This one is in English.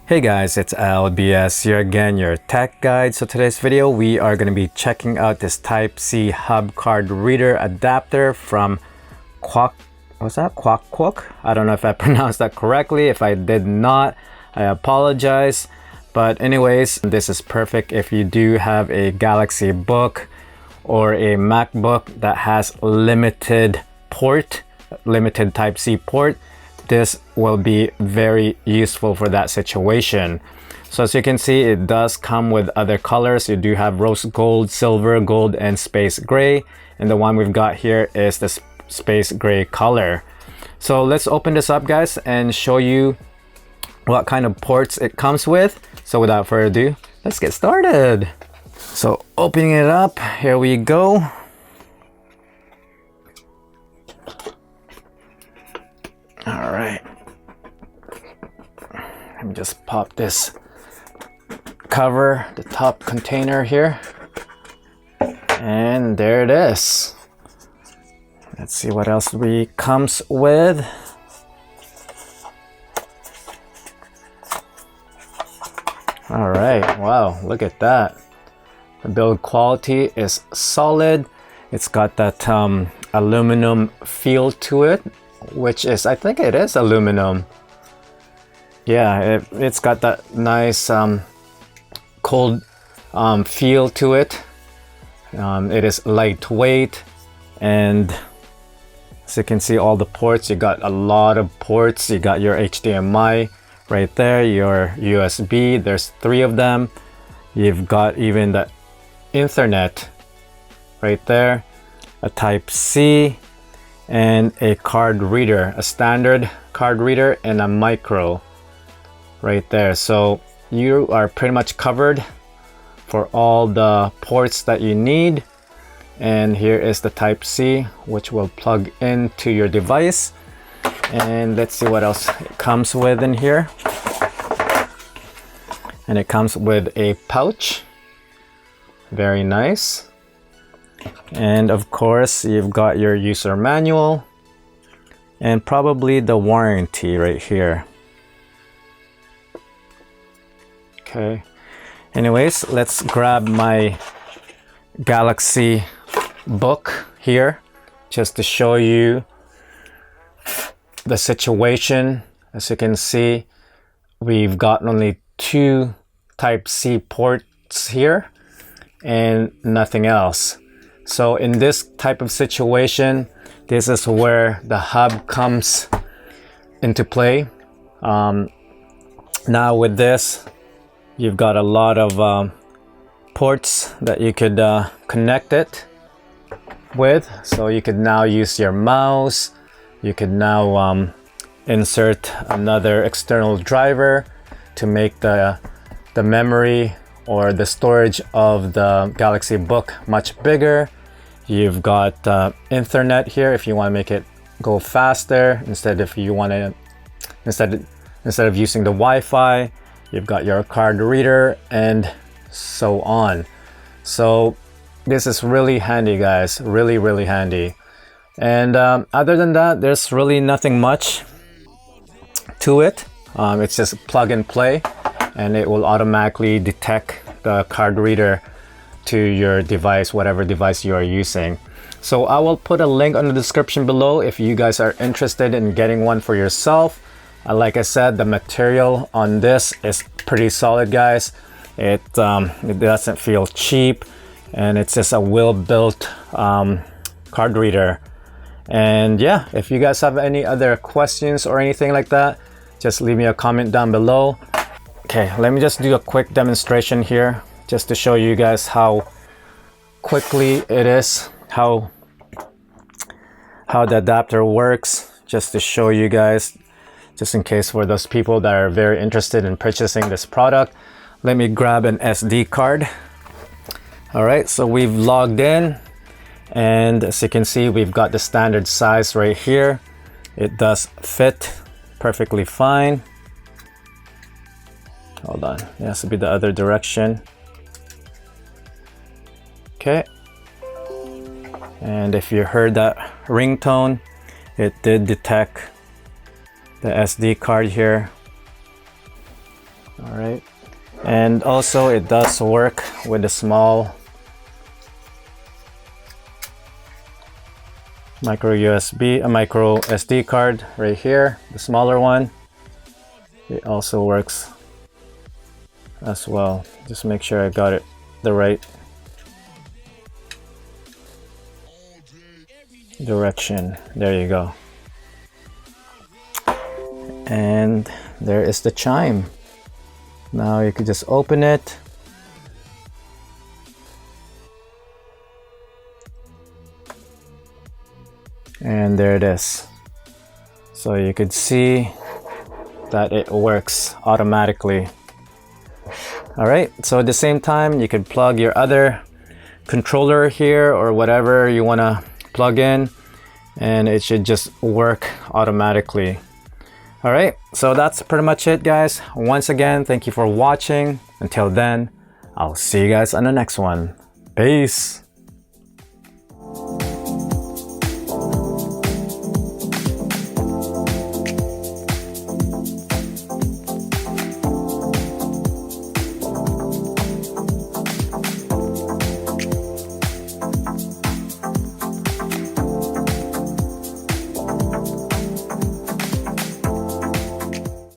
Hey guys, it's LBS here again, your tech guide. So today's video, we are going to be checking out this Type-C hub card reader adapter from QacQoc. I don't know if I pronounced that correctly. If I did not, I apologize. But anyways, this is perfect if you do have a Galaxy Book or a MacBook that has limited Type-C port. This will be very useful for that situation. So as you can see, it does come with other colors. You do have rose gold, silver gold, and space gray. And the one we've got here is the space gray color. So let's open this up, guys, and show you what kind of ports it comes with. So without further ado, let's get started. So opening it up, here we go. All right, let me just pop this cover, the top container here, and there it is. Let's see what else we comes with. All right, wow, look at that. The build quality is solid. It's got that aluminum feel to it, which is, I think it is aluminum. Yeah, it's got that nice cold feel to it. It is lightweight, and as you can see, all the ports, you got a lot of ports. You got your HDMI right there, your USB, there's 3 of them. You've got even the Ethernet right there, a Type-C, and a card reader, a standard card reader, and a micro right there. So you are pretty much covered for all the ports that you need. And here is the Type-C, which will plug into your device. And let's see what else it comes with in here. And it comes with a pouch, very nice. And of course, you've got your user manual and probably the warranty right here. Okay. Anyways, let's grab my Galaxy Book here just to show you the situation. As you can see, we've got only 2 Type-C ports here and nothing else. So in this type of situation, this is where the hub comes into play. Now with this, you've got a lot of ports that you could connect it with. So you could now use your mouse. You could now insert another external driver to make the memory or the storage of the Galaxy Book much bigger. You've got Ethernet here if you want to make it go faster instead of using the Wi-Fi. You've got your card reader and so on. So this is really handy, guys, really handy. And other than that, there's really nothing much to it. It's just plug and play, and it will automatically detect the card reader to your device, whatever device you are using. So I will put a link on the description below if you guys are interested in getting one for yourself. Like I said, the material on this is pretty solid, guys. It doesn't feel cheap, and it's just a well-built card reader. And yeah, if you guys have any other questions or anything like that, just leave me a comment down below. Okay, let me just do a quick demonstration here just to show you guys how quickly it is, how the adapter works, just to show you guys, just in case for those people that are very interested in purchasing this product. Let me grab an SD card. All right, so we've logged in, and as you can see, we've got the standard size right here. It does fit perfectly fine. Hold on, it has to be the other direction. Okay, and if you heard that ringtone, it did detect the SD card here. All right, and also it does work with the small micro SD card right here, the smaller one. It also works as well. Just make sure I got it the right direction. There you go. And there is the chime. Now you could just open it. And there it is. So you could see that it works automatically. All right, so at the same time, you could plug your other controller here or whatever you want to plug in, and it should just work automatically. All right, so that's pretty much it, guys. Once again, thank you for watching. Until then, I'll see you guys on the next one. Peace.